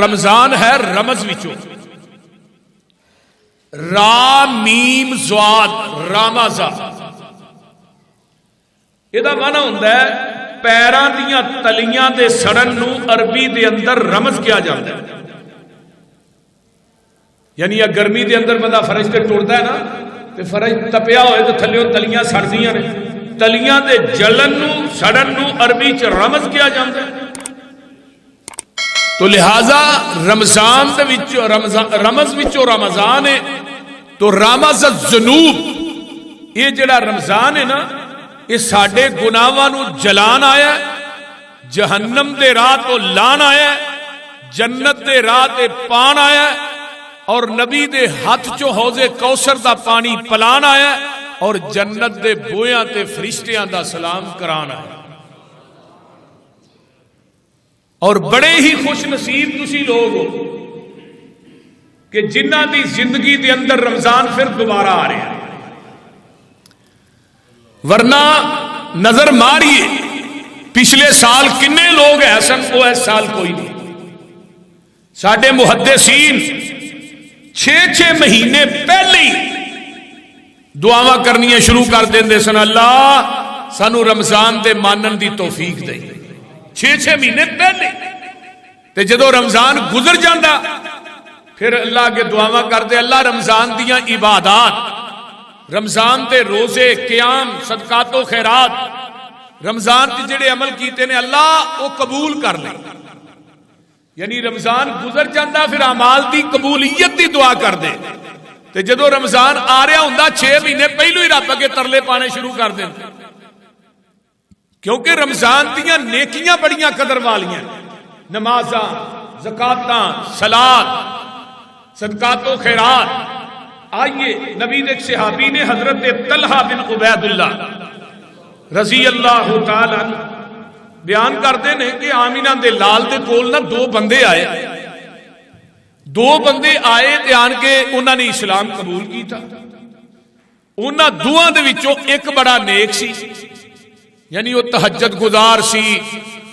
رمضان ہے رمز وچوں را میم زواد رامازا یہ مانا ہوندا ہے پیراں دیاں تلیاں دے سڑن نو عربی دے اندر رمز کیا جاتا ہے. یعنی یہ گرمی دے اندر بندہ فرش تے ٹردا ہے نا تے فرش تپیا ہوئے تو تھلیوں تلیاں سڑدیاں نے تلیاں دے جلن نو سڑن نو عربی چ رمز کیا جاتا ہے. تو لہذا رمضان دے وچوں رمز وچوں رمضان ہے تو رامز الذنوب یہ جڑا رمضان ہے نا یہ ساڈے گناہاں نو جلان آیا ہے جہنم دے راہ تو لان آیا ہے جنت دے راہ تے پان آیا ہے اور نبی دے ہاتھ چو حوض کوثر دا پانی پلان آیا ہے اور جنت دے بویاں تے فرشتیاں دا سلام کران آیا ہے. اور بڑے ہی خوش نصیب تسی لوگ ہو کہ جنہ دی زندگی دے اندر رمضان پھر دوبارہ آ رہے ہیں. ورنہ نظر ماریے پچھلے سال کنے لوگ ایسن وہ اس سال کوئی نہیں. ساڈے محدثین 6 مہینے پہلے ہی دعاواں کرنیاں شروع کر دیندے سن اللہ سانو رمضان دے مانن دی توفیق دے. 6 مہینے پہلے تے جدو رمضان گزر جاندہ پھر اللہ کے دعاواں کرتے اللہ رمضان دیاں عبادات رمضان دے روزے قیام صدقات و خیرات رمضان کی جڑے عمل کیتے نے اللہ وہ قبول کر لے. یعنی رمضان گزر جاندہ پھر اعمال دی قبولیت دی دعا کر دے تے جدو رمضان آ رہا ہوندا 6 مہینے پہلو ہی رب اگے ترلے پانے شروع کر دیں کیونکہ رمضان دیاں نیکیاں بڑیاں قدر والیاں نمازاں زکاتاں صلاۃ صدقات و خیرات. آئیے نبی ایک صحابی نے حضرت طلحہ بن عبید اللہ رضی اللہ تعالی عنہ بیان کرتے ہیں کہ آمینہ دے لال دے کول نہ 2 بندے آئے تے آن کے انہوں نے اسلام قبول کی تھا. انہاں دوہاں دے وچوں ایک بڑا نیک سی یعنی وہ تہجد گزار سی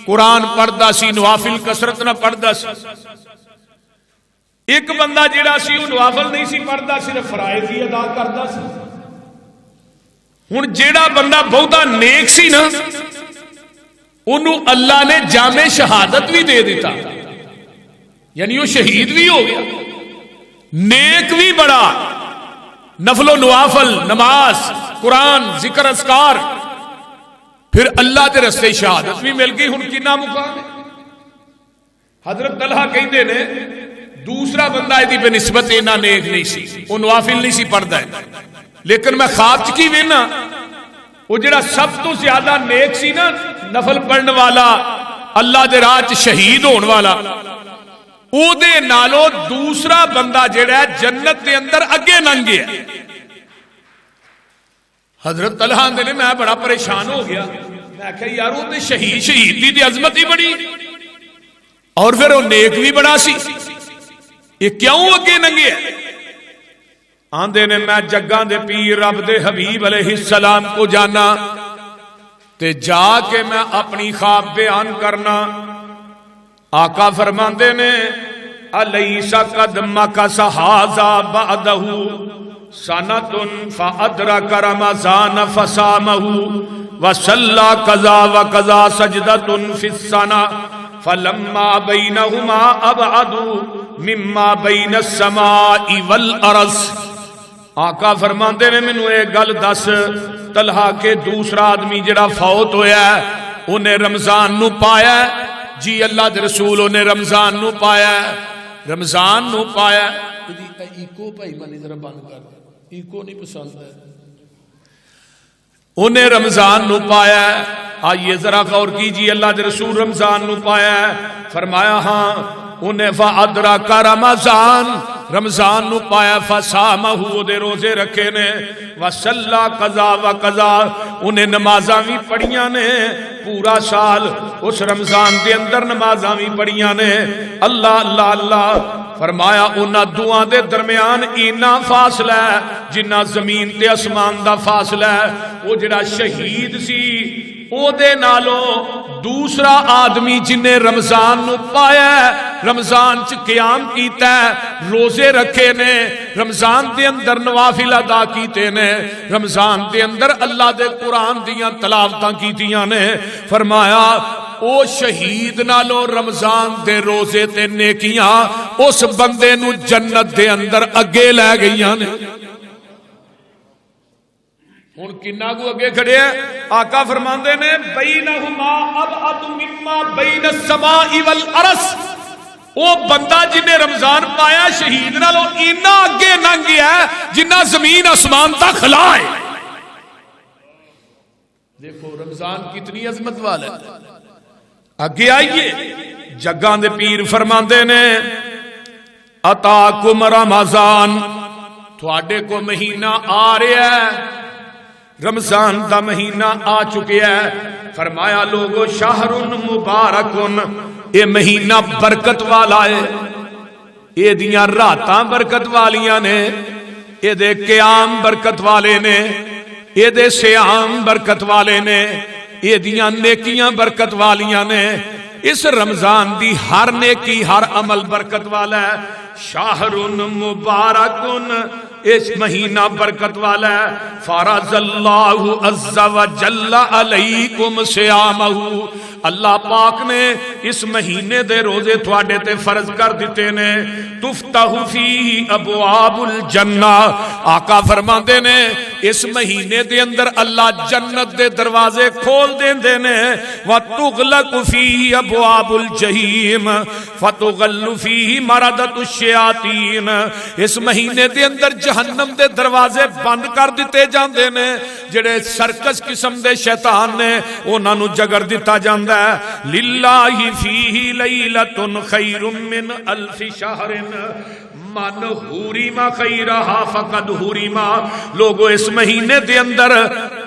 قرآن پڑھدا سی نوافل کثرت نہ پڑھدا سی. ایک بندہ جڑا سی وہ نوافل نہیں سی پڑھدا صرف فرائض ہی ادا کردا سی. ہن جڑا بندہ بہتا نیک سی نا انہوں اللہ نے جامع شہادت بھی دے دیتا یعنی وہ شہید بھی ہو گیا نیک بھی بڑا نفل و نوافل نماز قرآن ذکر اذکار پھر اللہ کے رستے شہادت بھی مل گئی. ہن کنا مقام ہے. حضرت طلحہ کہندے نے دوسرا بندہ ایدی بے نسبت اینا نیک نہیں سی وہ نوافل نہیں سی پڑھدا ہے لیکن میں خواب چکی وینا وہ جڑا سب تو زیادہ نیک سی نا نفل پڑھن والا اللہ دے راہ چ شہید ہون والا او دے نالو دوسرا بندہ جڑا ہے جنت دے اندر اگے لنگ گیا. حضرت طلحہ نے میں بڑا پریشان ہو گیا میں کہا یار وہ تے شہید دی عظمت ہی بڑی اور پھر وہ نیک بھی بڑا سی یہ کیوں اگے لنگے آندے نے میں جگاں دے پیر رب دے حبیب علیہ السلام کو جانا تے جا کے میں اپنی خواب بیان کرنا. آقا فرماندے نے الیس قد مکث ھذا بعدہ سنۃ فادرک رمضان فصامہ وصلی کذا وکذا سجدۃ فی السنہ فلما بینہما ابعد مما بین السماء والارض. آقا فرماندے نے مینوں ایک گل دس طلحہ کے دوسرا آدمی جڑا فوت ہویا ہے انہیں رمضان نو پایا ہے جی اللہ دے رسول انہیں رمضان نو پایا ہے رمضان نو پایا ہے. ایکو بھائی منی ذرا بند کر ایکو نہیں پسند ہے. انہیں رمضان نو پایا ہے. آئیے ذرا غور کیجیے اللہ دے رسول رمضان نو پایا ہے فرمایا ہاں انہیں فادرک رمضان رمضان نو پایا فصامہ دے روزے رکھے نے وصلی قضا و قضا انہیں نمازاں بھی پڑھیاں نے پورا سال اس رمضان دے اندر نمازاں بھی پڑھیاں نے. اللہ اللہ اللہ فرمایا انہاں دعاں دے درمیان اینا فاصلہ ہے جنہ زمین تے اسمان دا فاصلہ ہے. وہ جڑا شہید سی او دے نالوں دوسرا آدمی جنہیں رمضان نو پایا ہے، رمضان چ قیام کیتا ہے، روزے رکھے نے، رمضان دے اندر نوافل ادا کیتے نے، رمضان دے اندر اللہ دے قرآن دیاں تلاوتاں کیتیاں نے، فرمایا او شہید نالوں رمضان دے روزے تے نیکیاں اس بندے نو جنت دے اندر اگے لے گئیاں نے۔ ہن کنا کو اگے کھڑے ہیں؟ آقا فرماندے نے بینہما ابعد مما بین السماء والارض، او بندہ جنہیں رمضان پایا شہید نالوں اینا اگے نہ گیا ہے جنہ زمین آسمان تک خلا ہے۔ دیکھو رمضان کتنی عظمت والا ہے۔ اگے آئیے، جگاں دے پیر فرماندے نے اتاکم رمضان، تھوڑے کو مہینہ آ رہا ہے، رمضان دا مہینہ آ چکیا ہے، فرمایا لوگو شہر مبارکن، اے مہینہ برکت والا ہے، اے دیاں راتاں برکت والیاں نے، اے دے قیام برکت والے نے، اے دے سیام برکت والے نے، اے دیاں نیکیاں برکت والیاں نے، اس رمضان دی ہر نیکی ہر عمل برکت والا ہے۔ شہر مبارکن، اس مہینہ برکت والا ہے، فرض اللہ عز و جل علیکم صیامہ، اللہ پاک نے اس مہینے دے روزے تھوڑے تے فرض کر دیتے نے، تفتح فیہ ابواب الجنہ، آقا فرماندے نے اس مہینے دے اندر اللہ جنت دے دروازے کھول دیندے نے، وتغلق فیہ ابواب الجحیم فتغل فیہ مردۃ الشیاطین، اس مہینے دے اندر جہنم دے دروازے بند کر دیتے جاندے نے، جڑے سرکس قسم دے شیطان نے انہاں نو جگر دتا جاندا ہے۔ للہ فیہ لیلۃ خیر من الف شہر من حریما خیرہا فقد حریما، لوگو اس مہینے دے اندر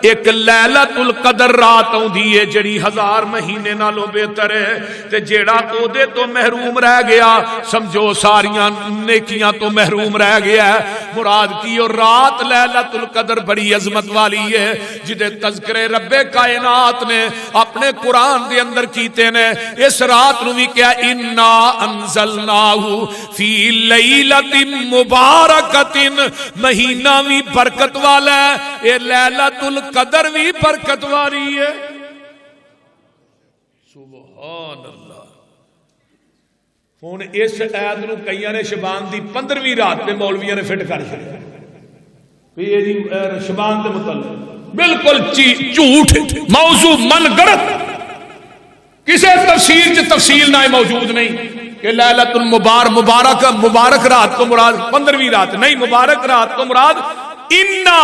ایک لیلۃ القدر رات ہوندی ہے جڑی 1000 مہینے نالوں بہتر ہے، تے جیڑا او دے تو محروم رہ گیا سمجھو ساریاں نیکیاں تو محروم رہ گیا ہے۔ مراد کی اور رات لیلۃ القدر بڑی عظمت والی ہے، جدے تذکرے رب کائنات نے اپنے قرآن دے اندر کیتے نے، اس رات نو بھی کیا انا انزلناہ فی لیلۃ مبارکۃ، مہینہ بھی برکت والا ہے، اے لیلۃ القدر بھی برکت والی ہے۔ سبحان اللہ۔ ہن اس آیت نو کئیاں نے شبان دی 15ویں رات تے مولویاں نے فٹ کر چھڑیا، یہ جی شبان دے متعلق بالکل جھوٹ موضوع من گڑت، کسی تفسیر چ تفصیل نہ موجود نہیں کہ لیلۃ مبارک رات کو مراد 15ویں رات نہیں، مبارک رات کو مراد انا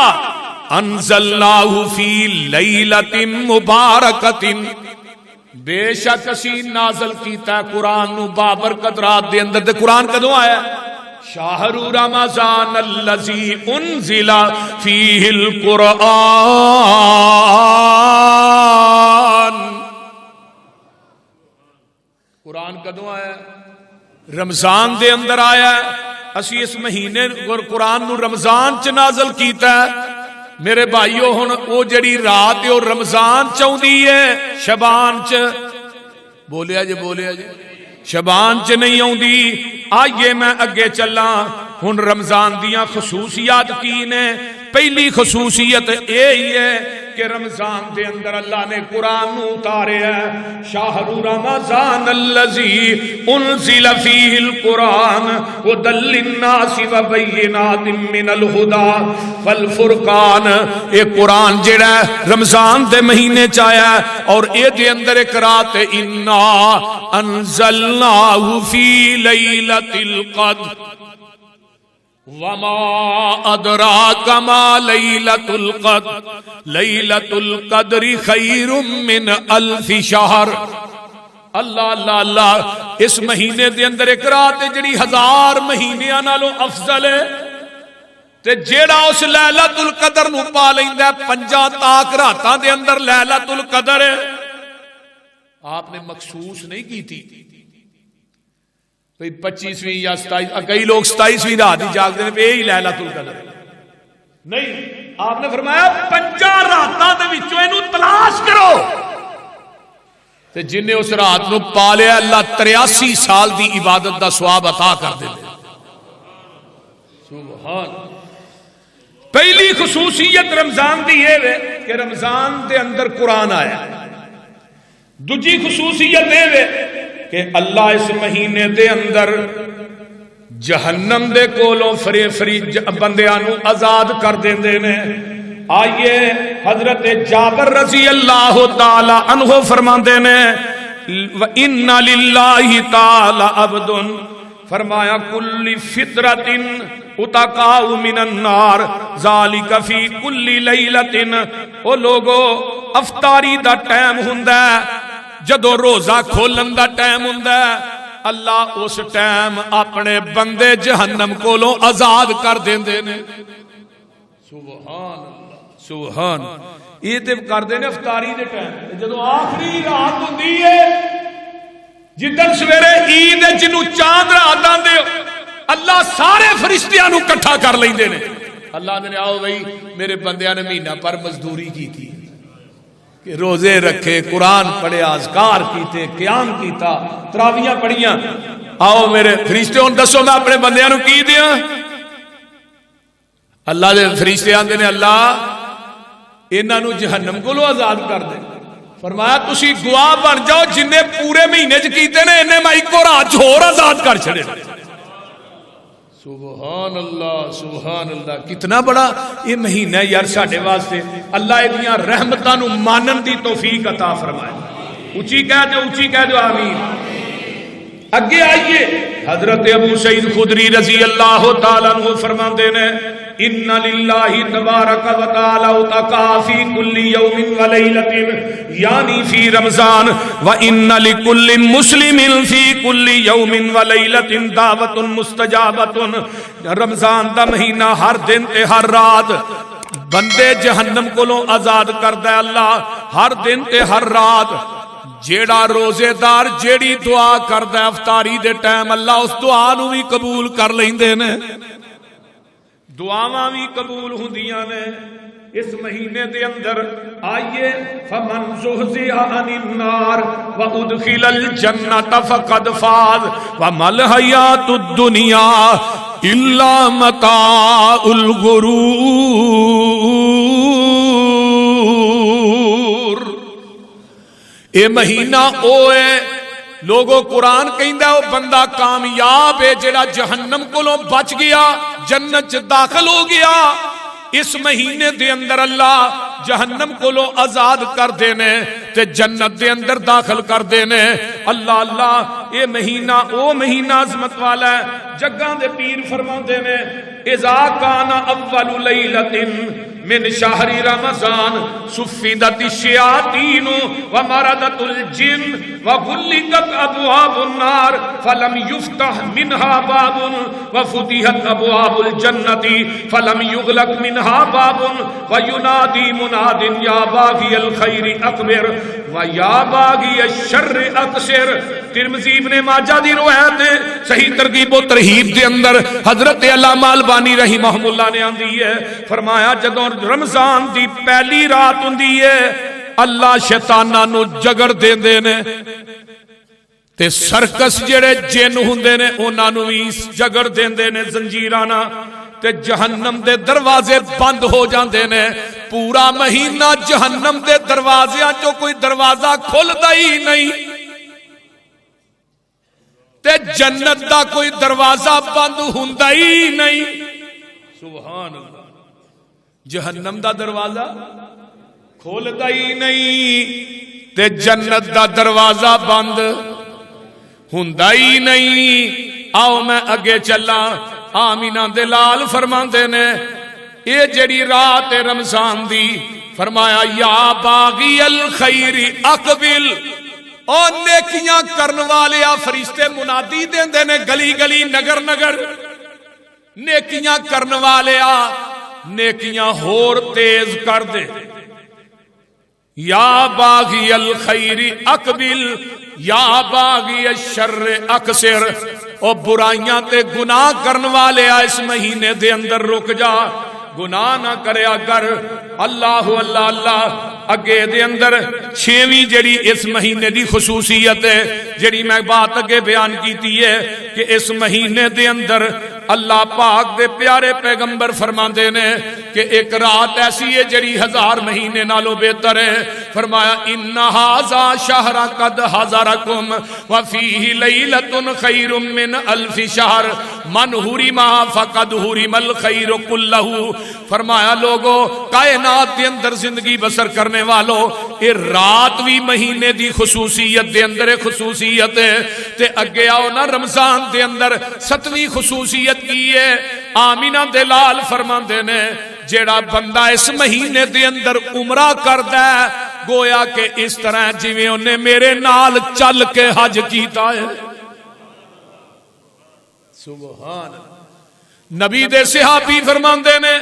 انزلناہ فی لیلۃ مبارکۃ، بے شک اسی نازل کیتا ہے قرآن نو بابرکت رات دے اندر۔ تے قرآن کدوں آیا؟ شہر رمضان الذی انزل فیہ القرآن، قرآن کدوں آیا؟ رمضان دے اندر آیا ہے، اسی اس مہینے قرآن نو رمضان چ نازل کیتا ہے۔ میرے بھائیو ہن او جڑی رات ہے او رمضان چاہندی ہے شبان چ، بولیا جی بولیا جی، شبان چ نہیں آؤندی۔ آئیے میں اگے چلا، ہن رمضان دیاں خصوصیات کی نے؟ پہلی خصوصیت یہی ہے کہ رمضان دے اندر اللہ نے قرآن نو اتارے ہے۔ شہر رمضان الذی انزل فیہ القرآن ھدی للناس وبینات من الہدی والفرقان، اے قرآن جڑا ہے رمضان دے مہینے چ آیا ہے، اور اے دے اندر ایک رات انا انزلناہ فی لیلۃ القدر وما ادراک ما لیلۃ القدر لیلۃ القدر خیر من الف شہر۔ اللہ اللہ اللہ، اس مہینے دے اندر ایک رات جڑی 1000 مہینیاں نالوں افضل ہے، تے جیڑا اس لیلۃ القدر نو پا لیندا ہے 5 تاک راتاں دے اندر لیلۃ القدر ہے۔ آپ نے مخصوص نہیں کی تھی 25ویں یا 27، کئی لوگ 27ویں رات ہی جاگتے ہیں یہی لیلۃ القدر نہیں، آپ نے فرمایا 5 راتاں دے وچوں اینو تلاش کرو تے جن نے اس رات نو پا لیا اللہ 83 سال دی عبادت دا ثواب عطا کر دے. سبحان. پہلی خصوصیت رمضان دی یہ ہے کہ رمضان دے اندر قرآن آیا. دوجی خصوصیت یہ ہے کہ اللہ اس مہینے دے اندر جہنم دے کولوں فری بندیاں نو آزاد کر دیندے نے. آئیے حضرت جابر رضی اللہ تعالی عنہ فرماندے نے وَإِنَّ لِلَّهِ تَعَالَى عَبْدٌ فرمایا کل فطرت اتقاء من النار ذالک فی کل لیلۃ. او لوگو افطاری دا ٹائم ہوندا ہے جدو روزہ کھولن دا ٹائم ہوندا ہے اللہ اس ٹائم اپنے بندے جہنم کولوں آزاد کر دیندے نے. سبحان سبحان. یہ تے کردے نے افطاری دے ٹائم جدو آخری رات ہوندی ہے جدن سویرے عید جنوں چاند رات آندے اللہ سارے فرشتیاں نو کٹھا کر لیندے نے. اللہ نے آؤ بھائی میرے بندیاں نے مہینہ پر مزدوری کی تھی کہ روزے رکھے قرآن پڑھے اذکار کیتے قیام کیتا تراویحاں پڑھیاں. آؤ میرے فرشتیوں دسو میں اپنے بندیاں نو کی دیاں. اللہ دے فرشتے آندے نے اللہ انہاں نو جہنم کولوں آزاد کر دے. فرمایا تسی گواہ بن جاؤ جن نے پورے مہینے چ کیتے نے انہیں میں ایک رات ہور آزاد کر چھڑے. سبحان اللہ سبحان اللہ. کتنا بڑا یہ مہینہ ہے یار ساڈے واسطے. اللہ ادیاں رحمتاں نو مانن دی توفیق عطا فرمائے. اونچی کہہ دو آمین. اگے آئیے حضرت ابو سعید خدری رضی اللہ تعالی عنہ فرماندے نے ان للہ تبارک و تعالی اتقاء فی کل یوم و لیلۃ یعنی فی رمضان و ان لکل مسلم فی کل یوم و لیلۃ دعوت مستجابۃ. رمضان دا مہینہ ہر دن تے ہر رات بندے جہنم کولوں آزاد کردا ہے اللہ. ہر دن تے ہر رات جیڑا روزے دار جیڑی دعا کردا ہے افطاری دے ٹائم اللہ اس دعا نو بھی قبول کر لیندے نے. دعاواں بھی قبول ہوندیاں نے اس مہینے دے اندر. آئیے فمن زحزح عن النار وادخل الجنۃ فقد فاز وما الحیاۃ الدنیا الا متاع الغرور. اے مہینہ اوے لوگو قرآن کہندا ہے او بندہ کامیاب ہے جڑا جہنم کولوں بچ گیا جنت داخل ہو گیا. اس مہینے دے اندر اللہ جہنم کولوں آزاد کر دینے تے جنت دے اندر داخل کر دینے. اللہ اللہ یہ مہینہ او مہینہ عظمت والا ہے. جگاں دے پیر فرماندے نے اذا کان اول لیلۃ من شہر رمضان سفدت الشیاطین ومردت الجن وغلقت ابواب النار فلم یفتح منها باب وفتحت ابواب الجنۃ فلم یغلق منها باب وینادی مناد یا باغی الخیر اکبر ویا باغی الشر اقصر. ترمذی ابن ماجہ دی روایت صحیح ترغیب و ترہیب دے اندر حضرت علامہ البانی رحمہ اللہ نے آندی ہے فرمایا جدوں رمضان دی پہلی رات ہوندی ہے اللہ شیطاناں نو جگڑ دیندے نے تے سرکس جڑے جن ہوندے نے انہاں نو وی جگڑ دیندے نے زنجیراں نال تے جہنم دے دروازے بند ہو جاندے نے. پورا مہینہ جہنم دے دروازیاں چوں کوئی دروازہ کھلدا ہی نہیں تے جنت دا کوئی دروازہ بند ہوندا ہی نہیں. سبحان اللہ. جہنم دا دروازہ کھولدا ہی نہیں تے جنت دا دروازہ بند ہوندا ہی نہیں. آؤ میں اگے چلاں. آمینہ دے لال فرماندے نے اے جڑی رات رمضان دی فرمایا یا باغی الخیر اقبل. او نیکیاں کرن والے فرشتے منادی دیندے نے گلی گلی نگر نگر نیکیاں کرن والے نیکیاں ہور تیز کر دے. یا باغی الخیر اقبل یا باغی الشر اقصر. او برائیاں تے گناہ کرن والے اس مہینے دے اندر رک جا گناہ نہ کریا کر. اللہ اللہ اللہ اگے دے اندر 6ویں جڑی اس مہینے دی خصوصیت ہے جڑی میں بات اگے بیان کیتی ہے کہ اس مہینے دے اندر اللہ پاک دے پیارے پیغمبر فرماندے نے کہ ایک رات ایسی ہے جڑی 1000 مہینے نالوں بہتر ہے. فرمایا ان ھذا شہر قد حضرکم وفیہ لیلۃ خیر من الف شہر من حرم فقد حرم الخیر کلہ. فرمایا لوگو کائنات دے اندر زندگی بسر کرنے والو اے رات بھی مہینے دی خصوصیت دے اندر خصوصیت ہے تے اگے آؤ نا رمضان دے اندر 7ویں خصوصیت کی ہے. آمینہ دلال فرماندے نے جیڑا بندہ اس مہینے دے اندر عمرہ کردا ہے گویا کہ اس طرح جویں انہیں میرے نال چل کے حج کیتا ہے. سبحان نبی دے صحابی فرماندے نے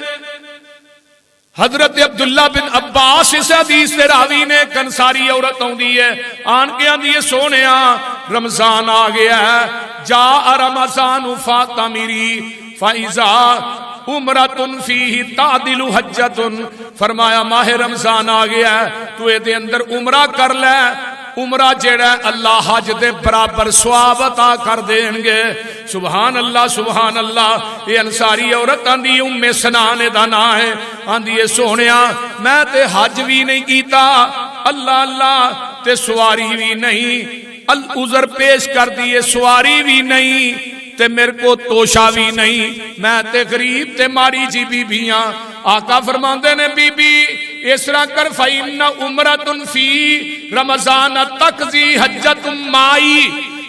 حضرت عبداللہ بن عباس اس حدیث دے راوی نے کنساری عورت ہوندی ہے آن کے آندی ہے سونیا رمضان آ گیا ہے جا رمضان فاتمیری فائزہ عمرتن فیہ تعدل حجتن. فرمایا ماہ رمضان آ گیا ہے تو اے دے اندر عمرہ کر لے عمرہ جڑا اللہ حج دے برابر ثواب عطا کر دیں گے. سبحان اللہ سبحان اللہ. یہ انصاری عورت آندی ام سنان دا نام ہے آندی سونیا میں تے حج بھی نہیں کیتا اللہ اللہ تے سواری بھی نہیں العذر پیش کر دیے سواری بھی نہیں تے میرے کو توشا بھی نہیں میں تے غریب تے ماری جی بی بیاں. آقا فرماندے نے بی بی اس طرح کر فَإِنَّ عُمْرَةٌ فِي رمضان تقضی حجت مائی.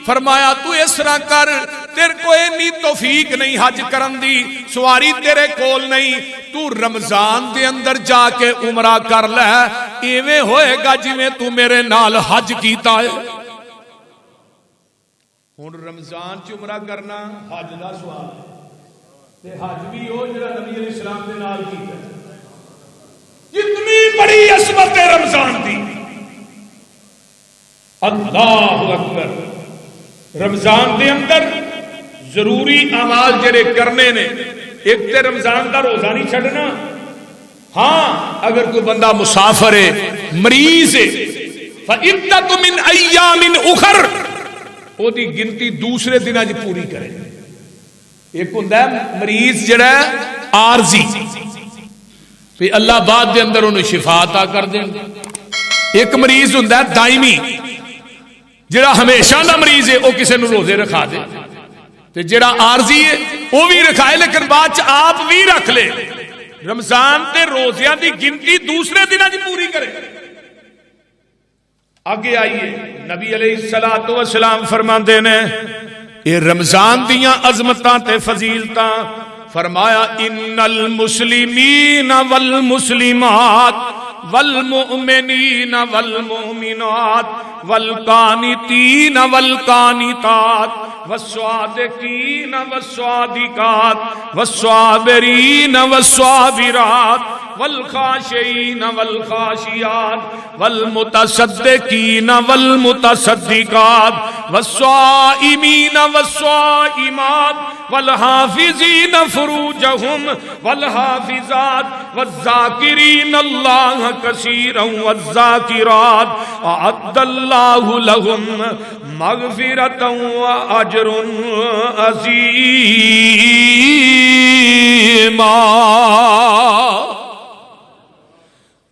فرمایا تو اس طرح کر تیرے کو اینی توفیق نہیں حج کرن دی سواری تیرے کول نہیں تو رمضان دے اندر جا کے عمرہ کر لے ایویں ہوئے گا جویں تو میرے نال حج کیتا ہے. ہن رمضان چ عمرہ کرنا حج دا سوال ہے تے حج بھی ہو جڑا نبی علیہ السلام دے نال کیتا ہے. جتنی بڑی عظمت ہے رمضان دی اللہ اکبر. رمضان دے اندر ضروری اعمال جڑے کرنے نے ایک تے رمضان دا روزہ نہیں چھڈنا. ہاں اگر کوئی بندہ مسافر ہے مریض ہے فعدۃ من ایام اخر او دی گنتی دوسرے دناں وچ پوری کرے. ایک ہوندا ہے مریض جڑا ہے عارضی پھر اللہ بعد دے اندر انہوں شفا عطا کر دیں. ایک مریض ہوندا ہے دائمی جڑا ہمیشہ دا مریض ہے وہ کسی نو روزے رکھا دے تے جڑا عارضی ہے وہ بھی رکھائے لیکن بعد چ آپ بھی رکھ لے. رمضان تے روزیاں دی گنتی دوسرے دناں وچ پوری کرے. آگے آئیے نبی علیہ الصلوۃ والسلام فرماندے نے اے رمضان دیاں عظمتاں تے فضیلتاں. فرمایا ان المسلمین والمسلمات والمؤمنین والمؤمنات والقانتین والقانتات والصادقین والصادقات والصابرین والصابرات والخاشعین والخاشعات والمتصدقین والمتصدقات والصائمین والصائمات والحافظین فروجہم والحافظات والذاکرین اللہ کثیرا والذاکرات اعد اللہ لہم مغفرتا واجر عظیما.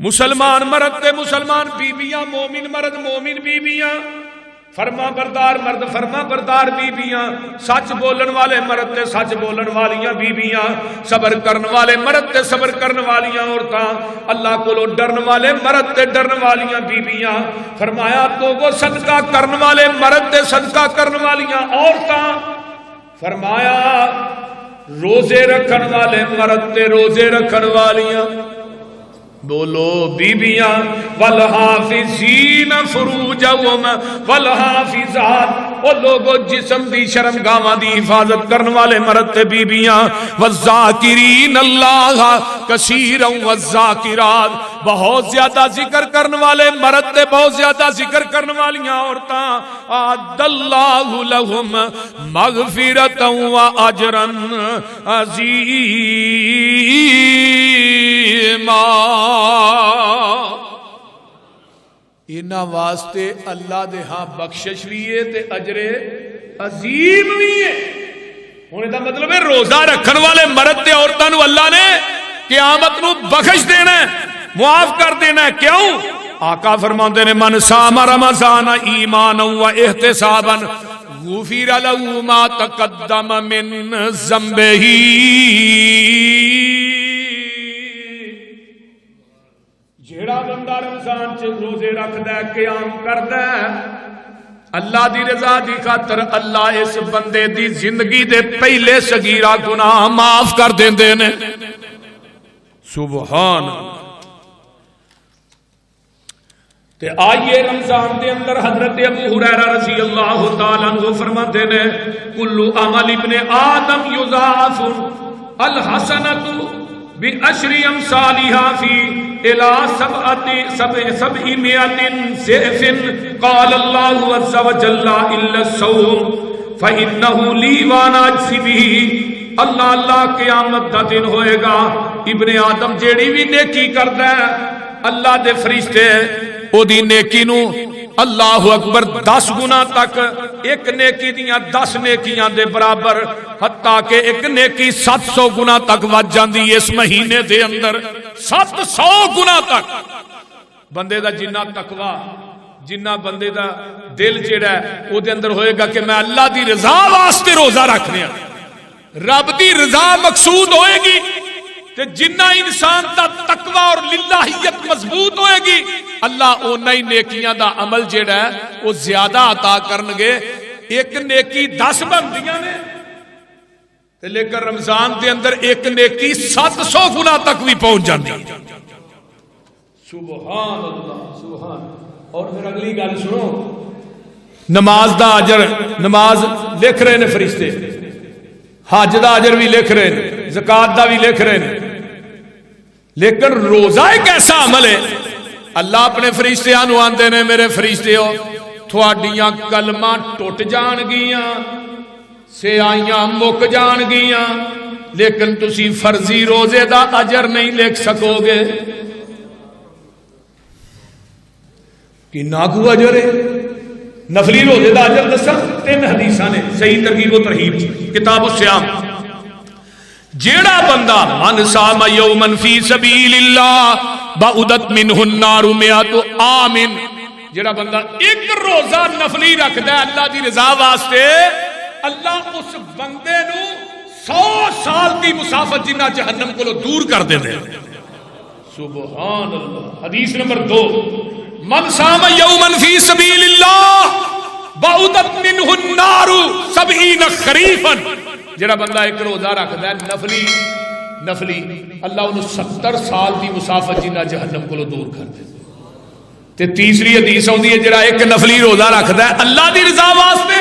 مسلمان مرد تے مسلمان بیبیاں مومن مرد مومن بیبیاں فرما بردار مرد فرما بردار بیبیاں سچ بولن والے مرد تے سچ بولن والیاں بیبیاں صبر کرن والے مرد تے صبر کرن والیاں عورتاں اللہ کولو ڈرن والے مرد تے ڈرن والیاں بیبیاں. فرمایا تو وہ صدقہ کرن والے مرد تے صدقہ کرن والیاں عورتاں. فرمایا روزے رکھن والے مرد تے روزے رکھن والیاں بولو بیبیاں والحافظین فروجہم والحافظات وہ لوگوں جسم دی شرمگاواں دی حفاظت کرن والے مرد تے بیبیاں والذاکرین اللہ کثیرا والذاکرات بہت زیادہ ذکر کرن والے مرد تے بہت زیادہ ذکر کرن والیاں عورتاں اعد اللہ لہم مغفرتا واجرا عظیما. انہاں واسطے اللہ دے ہاں بخشش بھی ہے تے اجر عظیم بھی ہے. ہن دا مطلب ہے روزہ رکھن والے مرد تے عورتاں نو اللہ نے قیامت نو بخش دینا ہے, معاف کر دینا ہے. کیوں؟ آقا فرماندے نے من صام رمضان ایمانا و احتسابا غفر له ما تقدم من ذنبه. جیڑا بندہ رمضان چ روزے رکھدا ہے, قیام کردا ہے, اللہ دی رضا دی خاطر اللہ اس بندے دی زندگی دے پہلے صغیرہ گناہ معاف کر دیندے نے. سبحان اللہ. تے آئیے رمضان دے اندر حضرت ابو ہریرہ رضی اللہ تعالی عنہ فرماتے نے کل عمل ابن آدم یضاعف الحسنۃ بعشر امثالها فی الى 700 ضعف قال اللہ عز وجل الا الصوم فانه لی وانا اجزی به. اللہ قیامت دا دن ہوئے گا, ابن آدم جیڑی بھی نیکی کردا ہے اللہ دے فرشتے او دی نیکی نو اللہ اکبر 10 گنا تک, ایک نیکی دیاں 10 نیکیاں دے برابر, حتیٰ کہ ایک نیکی 700 گنا تک ود جاندی اس مہینے دے اندر. 700 گنا تک بندے دا جنہ تقوی, جنہ بندے دا دل جڑا ہے او دے اندر ہوئے گا کہ میں اللہ دی رضا واسطے روزہ رکھنے ہیں, رب دی رضا مقصود ہوئے گی, تے جنہ انسان دا تقوی اور للہیت مضبوط ہوئے گی اللہ اونا ہی نیکیاں دا عمل جڑا ہے وہ زیادہ عطا کرنگے. ایک نیکی 10 بندیاں نے تے لیکن رمضان دے اندر ایک نیکی 700 گنا تک بھی پہنچ جاندی. سبحان اللہ سبحان. اور پھر اگلی گل سنو, نماز دا اجر, نماز لکھ رہے نے فرشتے, حج دا اجر بھی لکھ رہے ہیں, زکات دا بھی لکھ رہے ہیں, لیکن روزہ ایک ایسا عمل ہے اللہ اپنے فرشتیاں نو آندے نے میرے فرشتیو تھوڑیاں کلماں ٹوٹ جان گیاں, سیائیاں مک جان گیاں, لیکن تسی فرضی روزے دا اجر نہیں لکھ سکو گے. کہ ناکو اجر ہے نفلی روزے دا اجر دسا 3 حدیثاں نے صحیح ترغیب و ترہیب کتاب الصیام. جیڑا بندہ من صام یوما فی سبیل اللہ بعدت منہ النار 100 عام, جیڑا بندہ ایک روزہ نفلی رکھدا ہے اللہ دی رضا واسطے, اللہ اس بندے نو 100 سال دی مسافت جنہ جہنم کو دور کر دے دے. سبحان اللہ. حدیث نمبر 2 من صام یوما فی سبیل اللہ بعدت منہ النار 70 خریفا. جڑا بندہ ایک روزہ رکھدا ہے نفلی اللہ انہوں 70 سال دی مسافت جنہ جہنم کو دور کر دے. تے تیسری حدیث ہوندی ہے جڑا ایک نفلی روزہ رکھدا ہے اللہ دی رضا واسطے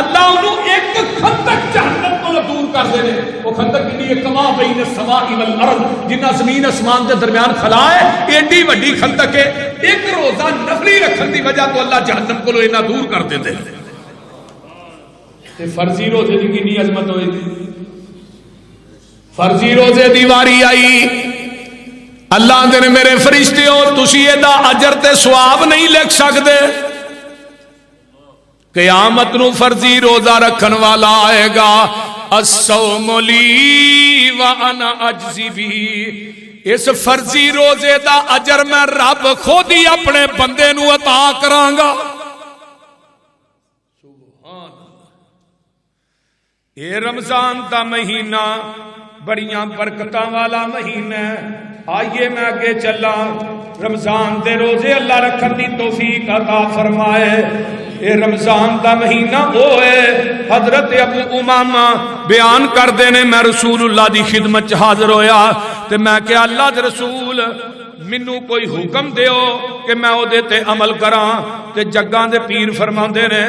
اللہ انہوں ایک خندق جہنم کو دور کر دے. وہ خندق کنی ہے کما بین السماء والارض, جنہ زمین اسمان کے درمیان خلا ہے ایڈی وڈی خندق ہے. ایک روزہ نفلی رکھن دی وجہ تو اللہ جہنم کو اتنا دور کر دے. تے فرضی روزے دی کنی عظمت ہوئی تھی. فرضی روزے دی واری آئی, اللہ دے میرے فرشتے ہو تسی دا اجر تے ثواب نہیں لکھ سکدے. قیامت نو فرضی روزہ رکھن والا آئے گا الصوم لی وانا اجزی بھی. اس فرضی روزے دا اجر میں رب خود ہی اپنے بندے نو عطا کراں گا. اے رمضان دا مہینہ بڑیاں برکتاں والا مہینہ ہے. آئیے میں آگے چلا, رمضان دے روزے اللہ رکھن دی توفیق عطا فرمائے. اے رمضان دا مہینہ ہوئے حضرت ابو امامہ بیان کر دینے میں رسول اللہ دی خدمت حاضر ہویا تے میں کہ اللہ دے رسول منو کوئی حکم دیو کہ میں او دیتے عمل کراں. تے جگاں دے پیر فرماندے نے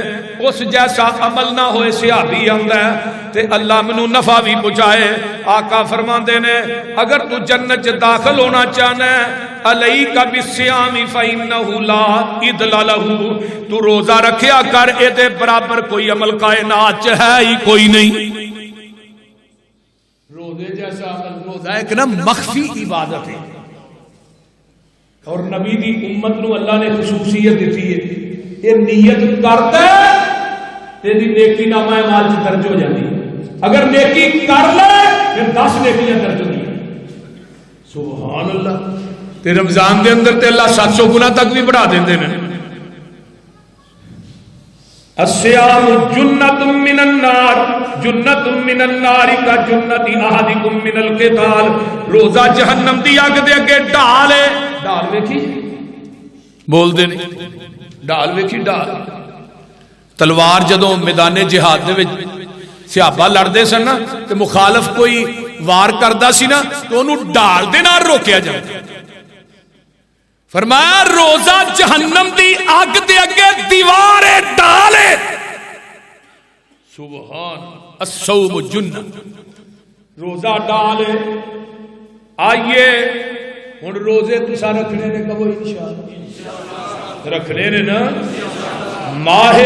اس جیسا عمل نہ ہوئے صحابی آندا ہے تے اللہ منو نفع بھی پہنچائے. آقا فرماندے نے اگر تو جنت داخل ہونا چاہنا ہے علیک بالصیام فإنہ لا عدل لہ, تو روزہ رکھیا کر, اے دے برابر کوئی عمل کائنات چ ہے ہی کوئی نہیں. روزے جیسا عمل, روزہ ایک نا مخفی عبادت ہے. اور نبی دی امت نو اللہ نے خصوصیت دیتی ہے، یہ نیت کرتا ہے تیری نیکی نامہ اعمال چ درج ہو جاتی ہے، اگر نیکی کر لے پھر 10 نیکیاں درج ہوتی ہیں۔ سبحان اللہ۔ تے رمضان دے اندر تے اللہ 700 گنا تک بھی بڑھا دیندے نے۔ الصیام جنت من النار، جنت من النار کا جنت احدکم من القتال، روزہ جہنم دی اگ دے اگے ڈال ہے۔ ڈال ویکھی بول دے نہیں، ڈال ویکھی ڈال۔ تلوار جدوں میدان جہاد دے وچ صحابہ لڑدے سن نا تے مخالف کوئی وار کردا سی نا تو انہوں ڈال دے نال روکیا جاندا۔ فرمایا روزہ جہنم دی اگ دے اگے دیوار ڈال ہے۔ سبحان۔ الصوم جنہ، روزہ ڈال ہے۔ آئیے ہن روزے تساں رکھنے نے کبو انشاءاللہ رکھنے نے نا۔ ماہ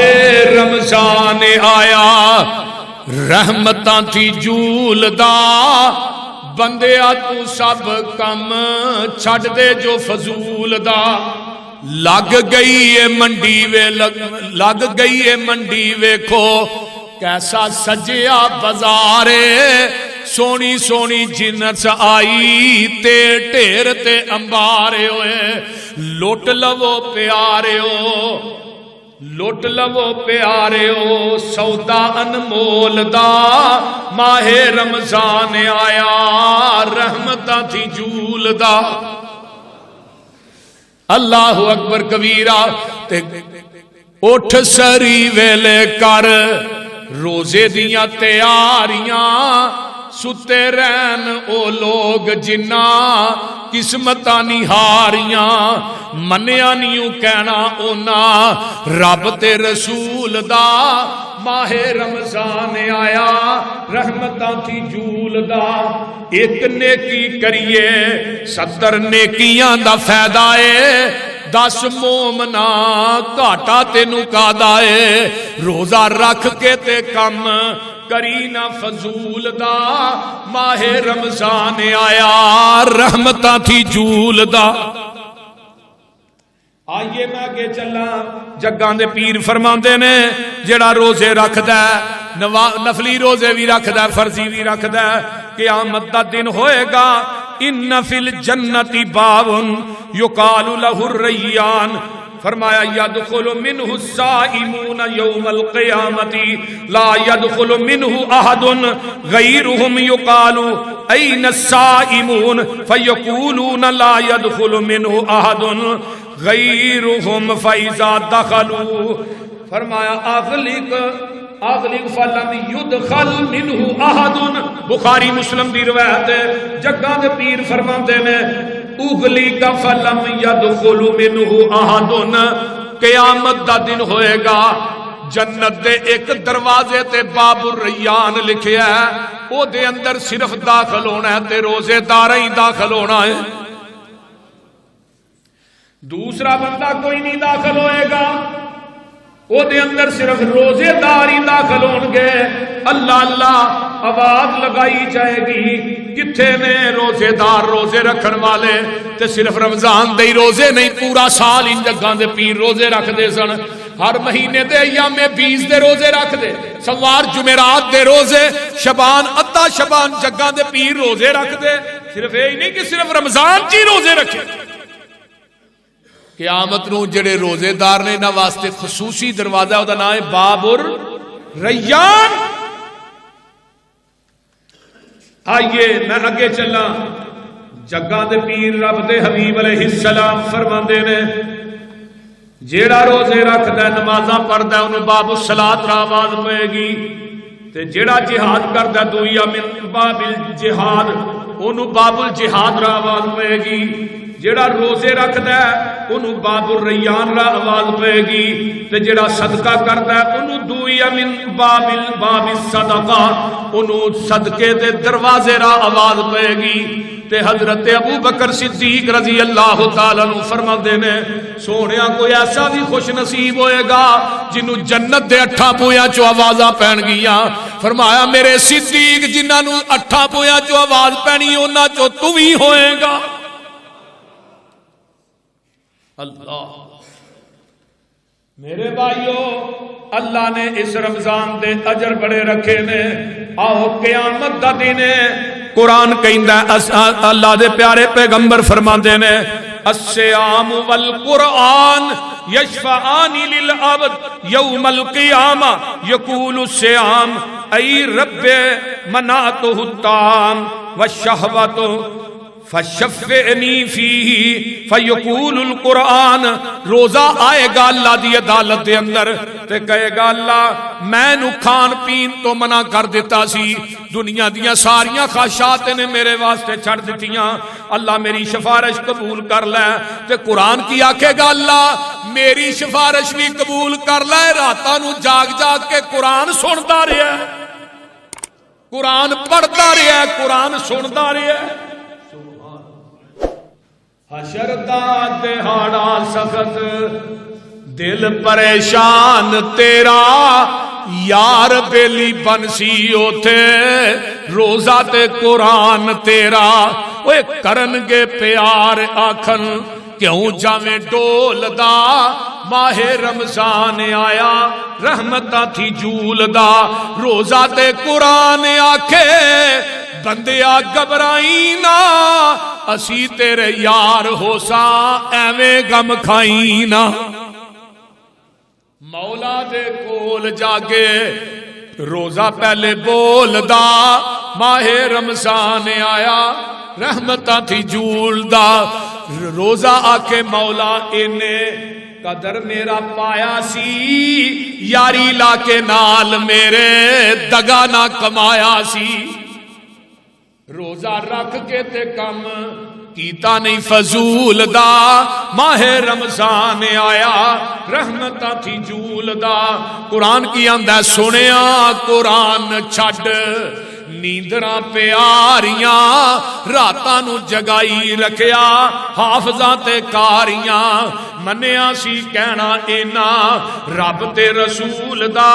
رمضان آیا رحمتاں تھی جولدا، بندیا تو سب کم چھڑ دے جو فضول دا۔ لگ گئی ہے منڈی لگ گئی ہے منڈی ویکھو کیسا سجیا بازارے، سونی سونی جنس آئی تے ڈھیر تے امبارے ہوئے، لوٹ لو پیارے ہو لوٹ لو پیارے ہو، سودا انمول دا ماہ رمضان آیا رحمتاں تھی جول دا۔ اللہ اکبر کبیرہ۔ تے اٹھ سری ویلے کر روزے دیاں تیاریاں، ستے رہن او لوگ جنہ قسمتاں نہاریاں، منیا نیوں کہنا اونا رب تے رسول دا، ماہ رمضان آیا رحمتاں تھی جول دا۔ ایک نیکی کریے 70 نیکیاں دا فائدہ ہے، 10 مومنا گھاٹا تینوں کادا ہے، روزہ رکھ کے تے کم کری نہ فضول دا، ماہ رمضان آیا رحمتاں تھی جول دا۔ آئیے میں آگے چلا۔ جگاں دے پیر فرماندے نے جڑا روزے رکھدا ہے، نفلی روزے بھی رکھدا ہے، فرضی بھی رکھدا ہے، قیامت دا دن ہوئے گا ان فی الجنت باب یقال لہ الریان، فرمایا یدخل منہ الصائمون یوم القیامت لا یدخل منہ احد غیرہم یقال این الصائمون فیقولون لا یدخل منہ احد غیرہم فاذا دخلوا، فرمایا اغلق فلم یدخل منہ احد، بخاری مسلم دی روایت ہے۔ جگاں دے پیر فرماندے نے اغلق فلم یدخل منہ احد، قیامت دا دن ہوئے گا جنت دے ایک دروازے تے باب الریان لکھیا ہے، او دے اندر صرف داخل ہونا ہے تے روزے دار ہی داخل ہونا ہے، دوسرا بندہ کوئی نہیں داخل ہوئے گا، او دے اندر صرف روزے دار ہی داخل ہون گے۔ اللہ اللہ آواز لگائی جائے گی، کتھے نے روزے دار روزے رکھن والے؟ تے صرف رمضان دے روزے نہیں، پورا سال ان جگاں دے پیر روزے رکھ دے سن، ہر مہینے دے ایام 20 دے روزے رکھ دے، سوار جمعرات دے روزے، شبان ادا شبان جگاں دے پیر روزے رکھ دے، صرف یہی نہیں کہ صرف رمضان جی روزے رکھے۔ قیامت نو جڑے روزے دار نے انہاں واسطے خصوصی دروازہ ہے، او دا نام ہے باب الریان۔ آئیے میں اگے چلا۔ جگاں دے پیر رب دے حبیب علیہ السلام فرماندے نے جیڑا روزے رکھدا ہے نمازاں پڑھدا ہے انہوں باب الصلاۃ را آواز پئے گی، تے جیڑا جہاد کردا ہے دویا من باب الجہاد انہوں باب الجہاد را آواز پئے گی، جیڑا روزے رکھدا ہے انہوں باب الریان را آواز پئے گی، تے جیڑا صدقہ کردا ہے انہوں دویا من باب الصدقہ انہوں صدقے دے دروازے را آواز پئے گی۔ تے حضرت ابو بکر صدیق رضی اللہ تعالیٰ عنہ فرماندے نے سونیا کوئی ایسا بھی خوش نصیب ہوئے گا جنہوں جنت دے 8 پویاں چو آوازاں پہن گیا، فرمایا میرے صدیق جنہاں نوں 8 پویاں چو آواز پہنی انہاں چو تو بھی ہوئے گا۔ اللہ میرے بھائیو اللہ نے اس رمضان دے اجر بڑے رکھے نے. آؤ قیامت دا دن قرآن کہندا اللہ دے پیارے پیغمبر فرماندے نے الصیام والقرآن یشفعان للعبد یوم القیامہ یقول الصیام ای رب منعتہ الطعام والشہوۃ فشفعنی فیہ فیقول القرآن. روزہ آئے گا اللہ دی عدالت دے اندر تے کہے گا اللہ میں نو کھان پین تو منع کر دیتا سی, دنیا دیاں ساریاں خواہشات نے میرے واسطے چھڑ دتیاں, اللہ میری سفارش قبول کر لے. تے قرآن کی آکھے گا اللہ میری سفارش بھی قبول کر لے. راتاں نو جاگ جاگ کے قرآن سندا رہیا, قرآن پڑھدا رہیا, قرآن سندا رہیا. حشر دا دہاڑا سخت دل پریشان تیرا, یار بیلی بنسی اوتھے روزہ تے قرآن تیرا. اوے کرنگے پیار آکھن کیوں جاویں ڈول دا, ماہ رمضان آیا رحمتاں تھی جول دا. روزہ تے قرآن آکھے بندیا گھبرائی نا, اسی تیرے یار ہو سا ایویں غم کھائی نا. مولا دے کول جاگے روزہ پہلے بول دا, ماہ رمضان آیا رحمتاں تھی جول دا. روزہ آکے مولا انے قدر میرا پایا سی, یاری لا کے نال میرے دگا نہ کمایا سی. روزہ رکھ کے تے کم کیتا نہیں فضول دا, ماہ رمضان آیا رحمتاں تھی جول دا. قرآن کی آندا سنیا قرآن چھڈ نیندراں پیاریاں, راتاں نو جگائی رکھیا حافظاں تے کاریاں. منیا سی کہنا اینا رب تے رسول دا,